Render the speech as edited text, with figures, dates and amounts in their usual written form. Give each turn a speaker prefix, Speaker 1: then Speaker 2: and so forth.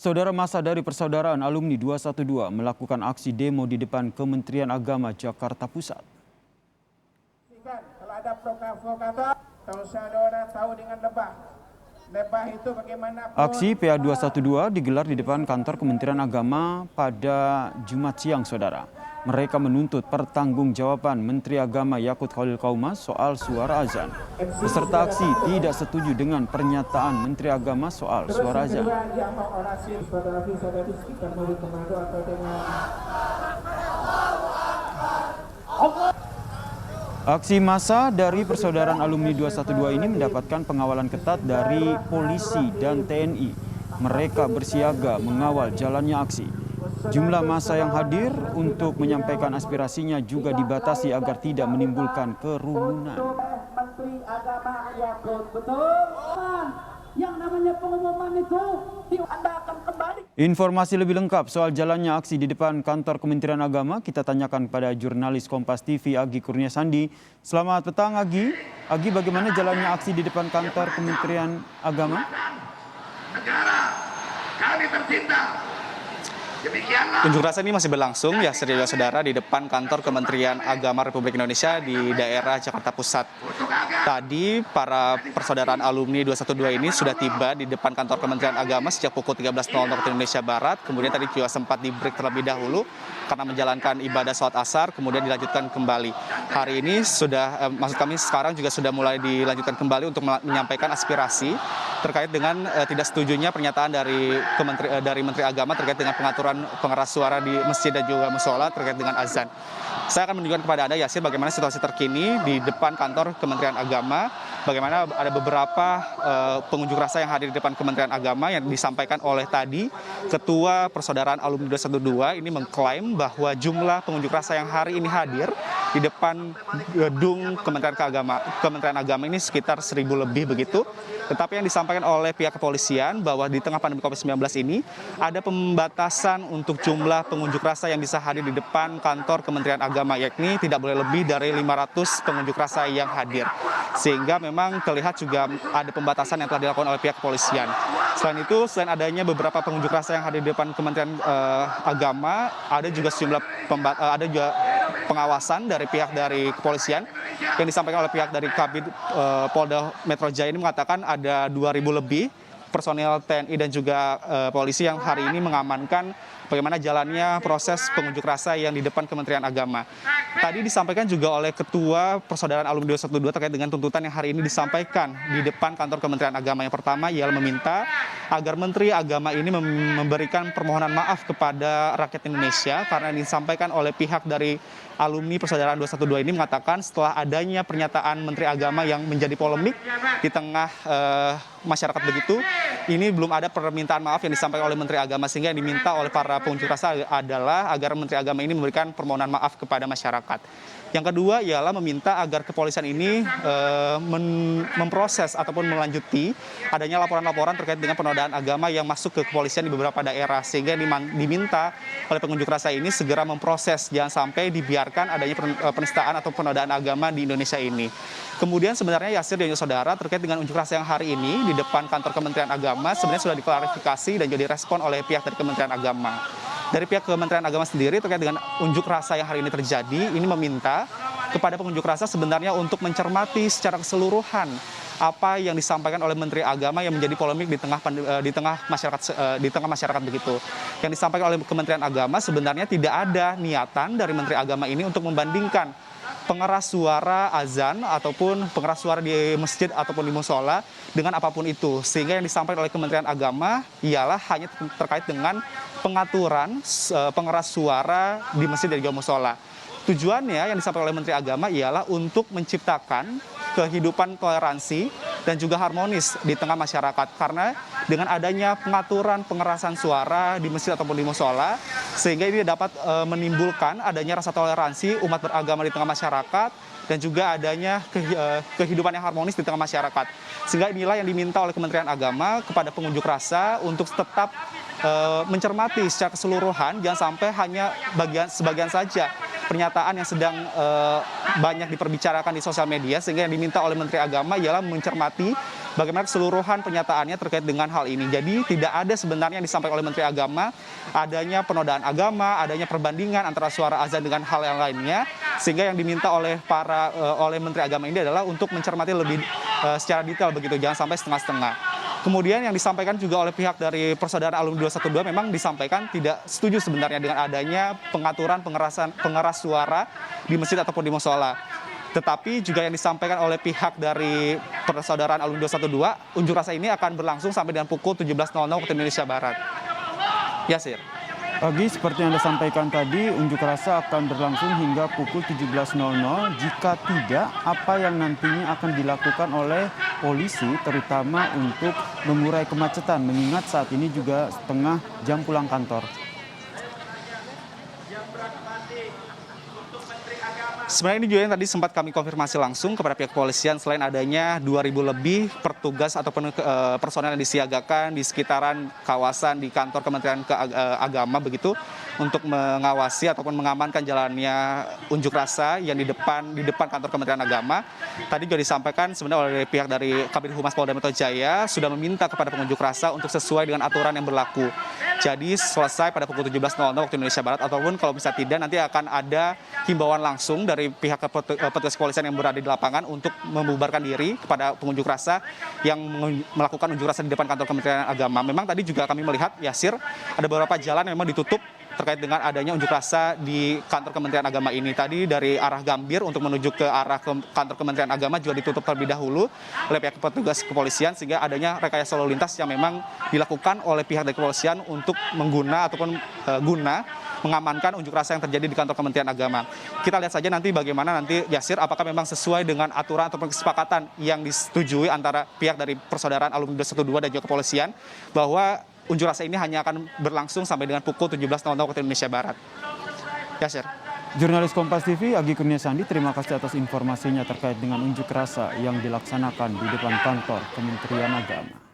Speaker 1: Saudara massa dari Persaudaraan Alumni 212 melakukan aksi demo di depan Kementerian Agama Jakarta Pusat.
Speaker 2: Kalau ada provokator, kalau saudara tahu dengan lebah. Lebah itu bagaimana?
Speaker 1: Aksi PA 212 digelar di depan kantor Kementerian Agama pada Jumat siang, saudara. Mereka menuntut pertanggungjawaban Menteri Agama Yakut Khalil Qaumas soal suara azan. Peserta aksi tidak setuju dengan pernyataan Menteri Agama soal suara azan. Aksi massa dari Persaudaraan Alumni 212 ini mendapatkan pengawalan ketat dari polisi dan TNI. Mereka bersiaga mengawal jalannya aksi. Jumlah massa yang hadir untuk menyampaikan aspirasinya juga dibatasi agar tidak menimbulkan kerumunan.
Speaker 2: Menteri Agama Yakut, betul? Yang namanya pengumuman itu, Anda akan kembali.
Speaker 1: Informasi lebih lengkap soal jalannya aksi di depan kantor Kementerian Agama kita tanyakan kepada jurnalis Kompas TV Agi Kurniasandi. Selamat petang Agi. Agi, bagaimana jalannya aksi di depan kantor Kementerian Agama?
Speaker 3: Negara kami tercinta.
Speaker 4: Unjuk rasa ini masih berlangsung ya saudara di depan kantor Kementerian Agama Republik Indonesia di daerah Jakarta Pusat. Tadi para persaudaraan alumni 212 ini sudah tiba di depan kantor Kementerian Agama sejak pukul 13.00 waktu Indonesia Barat. Kemudian tadi juga sempat di break terlebih dahulu karena menjalankan ibadah sholat asar, kemudian dilanjutkan kembali. Hari ini sudah, maksud kami sekarang juga sudah mulai dilanjutkan kembali untuk menyampaikan aspirasi terkait dengan tidak setujunya pernyataan dari Menteri Agama terkait dengan pengaturan pengeras suara di masjid dan juga musola terkait dengan azan. Saya akan menunjukkan kepada Anda, Yasir, bagaimana situasi terkini di depan kantor Kementerian Agama. Bagaimana ada beberapa pengunjuk rasa yang hadir di depan Kementerian Agama yang disampaikan oleh tadi Ketua Persaudaraan Alumni 212 ini mengklaim bahwa jumlah pengunjuk rasa yang hari ini hadir di depan gedung Kementerian Agama ini sekitar 1.000 lebih begitu. Tetapi yang disampaikan oleh pihak kepolisian bahwa di tengah pandemi COVID-19 ini ada pembatasan untuk jumlah pengunjuk rasa yang bisa hadir di depan kantor Kementerian Agama, yakni tidak boleh lebih dari 500 pengunjuk rasa yang hadir. Sehingga memang terlihat juga ada pembatasan yang telah dilakukan oleh pihak kepolisian. Selain itu, selain adanya beberapa pengunjuk rasa yang hadir di depan Kementerian Agama, ada juga pengawasan dari pihak dari kepolisian yang disampaikan oleh pihak dari Kabid Polda Metro Jaya ini mengatakan ada 2.000 lebih personil TNI dan juga polisi yang hari ini mengamankan bagaimana jalannya proses pengunjuk rasa yang di depan Kementerian Agama. Tadi disampaikan juga oleh Ketua Persaudaraan Alumni 212 terkait dengan tuntutan yang hari ini disampaikan di depan kantor Kementerian Agama. Yang pertama ialah meminta agar Menteri Agama ini memberikan permohonan maaf kepada rakyat Indonesia karena disampaikan oleh pihak dari alumni Persaudaraan 212 ini mengatakan setelah adanya pernyataan Menteri Agama yang menjadi polemik di tengah masyarakat begitu, ini belum ada permintaan maaf yang disampaikan oleh Menteri Agama, sehingga yang diminta oleh para pengunjuk rasa adalah agar Menteri Agama ini memberikan permohonan maaf kepada masyarakat. Yang kedua ialah meminta agar kepolisian ini memproses ataupun melanjuti adanya laporan-laporan terkait dengan penodaan agama yang masuk ke kepolisian di beberapa daerah, sehingga diminta oleh pengunjuk rasa ini segera memproses, jangan sampai dibiarkan adanya penistaan atau penodaan agama di Indonesia ini. Kemudian sebenarnya Yasir dan saudara terkait dengan unjuk rasa yang hari ini di depan kantor Kementerian Agama sebenarnya sudah diklarifikasi dan juga direspon oleh pihak dari Kementerian Agama. Dari pihak Kementerian Agama sendiri terkait dengan unjuk rasa yang hari ini terjadi, ini meminta kepada pengunjuk rasa sebenarnya untuk mencermati secara keseluruhan apa yang disampaikan oleh Menteri Agama yang menjadi polemik di tengah masyarakat begitu. Yang disampaikan oleh Kementerian Agama sebenarnya tidak ada niatan dari Menteri Agama ini untuk membandingkan pengeras suara azan ataupun pengeras suara di masjid ataupun di musola dengan apapun itu. Sehingga yang disampaikan oleh Kementerian Agama ialah hanya terkait dengan pengaturan pengeras suara di masjid dan juga musola. Tujuannya yang disampaikan oleh Menteri Agama ialah untuk menciptakan kehidupan toleransi dan juga harmonis di tengah masyarakat. Karena dengan adanya pengaturan pengerasan suara di masjid ataupun di musola, sehingga ini dapat menimbulkan adanya rasa toleransi umat beragama di tengah masyarakat dan juga adanya kehidupan yang harmonis di tengah masyarakat. Sehingga inilah yang diminta oleh Kementerian Agama kepada pengunjuk rasa untuk tetap mencermati secara keseluruhan, jangan sampai hanya sebagian saja pernyataan yang sedang banyak diperbicarakan di sosial media, sehingga yang diminta oleh Menteri Agama ialah mencermati bagaimana keseluruhan pernyataannya terkait dengan hal ini. Jadi tidak ada sebenarnya yang disampaikan oleh Menteri Agama adanya penodaan agama, adanya perbandingan antara suara azan dengan hal yang lainnya, sehingga yang diminta oleh oleh Menteri Agama ini adalah untuk mencermati lebih secara detail begitu, jangan sampai setengah-setengah. Kemudian yang disampaikan juga oleh pihak dari Persaudaraan Alumni 212 memang disampaikan tidak setuju sebenarnya dengan adanya pengaturan pengeras suara di masjid ataupun di musola. Tetapi juga yang disampaikan oleh pihak dari Persaudaraan Alumni 212, unjuk rasa ini akan berlangsung sampai dengan pukul 17.00 waktu Indonesia Barat. Yasir.
Speaker 1: Agi, seperti yang Anda sampaikan tadi, unjuk rasa akan berlangsung hingga pukul 17.00. Jika tidak, apa yang nantinya akan dilakukan oleh polisi, terutama untuk mengurai kemacetan, mengingat saat ini juga setengah jam pulang kantor.
Speaker 4: Sebenarnya ini juga yang tadi sempat kami konfirmasi langsung kepada pihak kepolisian, selain adanya 2.000 lebih petugas ataupun personel yang disiagakan di sekitaran kawasan di kantor Kementerian Agama begitu untuk mengawasi ataupun mengamankan jalannya unjuk rasa yang di depan kantor Kementerian Agama. Tadi juga disampaikan sebenarnya oleh pihak dari Kabid Humas Polda Metro Jaya sudah meminta kepada pengunjuk rasa untuk sesuai dengan aturan yang berlaku. Jadi selesai pada pukul 17.00 waktu Indonesia Barat, ataupun kalau bisa tidak nanti akan ada himbauan langsung dari pihak petugas kepolisian yang berada di lapangan untuk membubarkan diri kepada pengunjuk rasa yang melakukan unjuk rasa di depan kantor Kementerian Agama. Memang tadi juga kami melihat, Yasir, ada beberapa jalan yang memang ditutup terkait dengan adanya unjuk rasa di kantor Kementerian Agama ini. Tadi dari arah Gambir untuk menuju ke arah kantor Kementerian Agama juga ditutup terlebih dahulu oleh pihak petugas kepolisian, sehingga adanya rekayasa lalu lintas yang memang dilakukan oleh pihak dari kepolisian untuk guna mengamankan unjuk rasa yang terjadi di kantor Kementerian Agama. Kita lihat saja nanti bagaimana nanti, Yasir, apakah memang sesuai dengan aturan ataupun kesepakatan yang disetujui antara pihak dari Persaudaraan Alumni 212 dan juga kepolisian, bahwa unjuk rasa ini hanya akan berlangsung sampai dengan pukul 17.00 waktu Indonesia Barat. Yasir.
Speaker 1: Jurnalis Kompas TV, Agi Kurniasandi, terima kasih atas informasinya terkait dengan unjuk rasa yang dilaksanakan di depan kantor Kementerian Agama.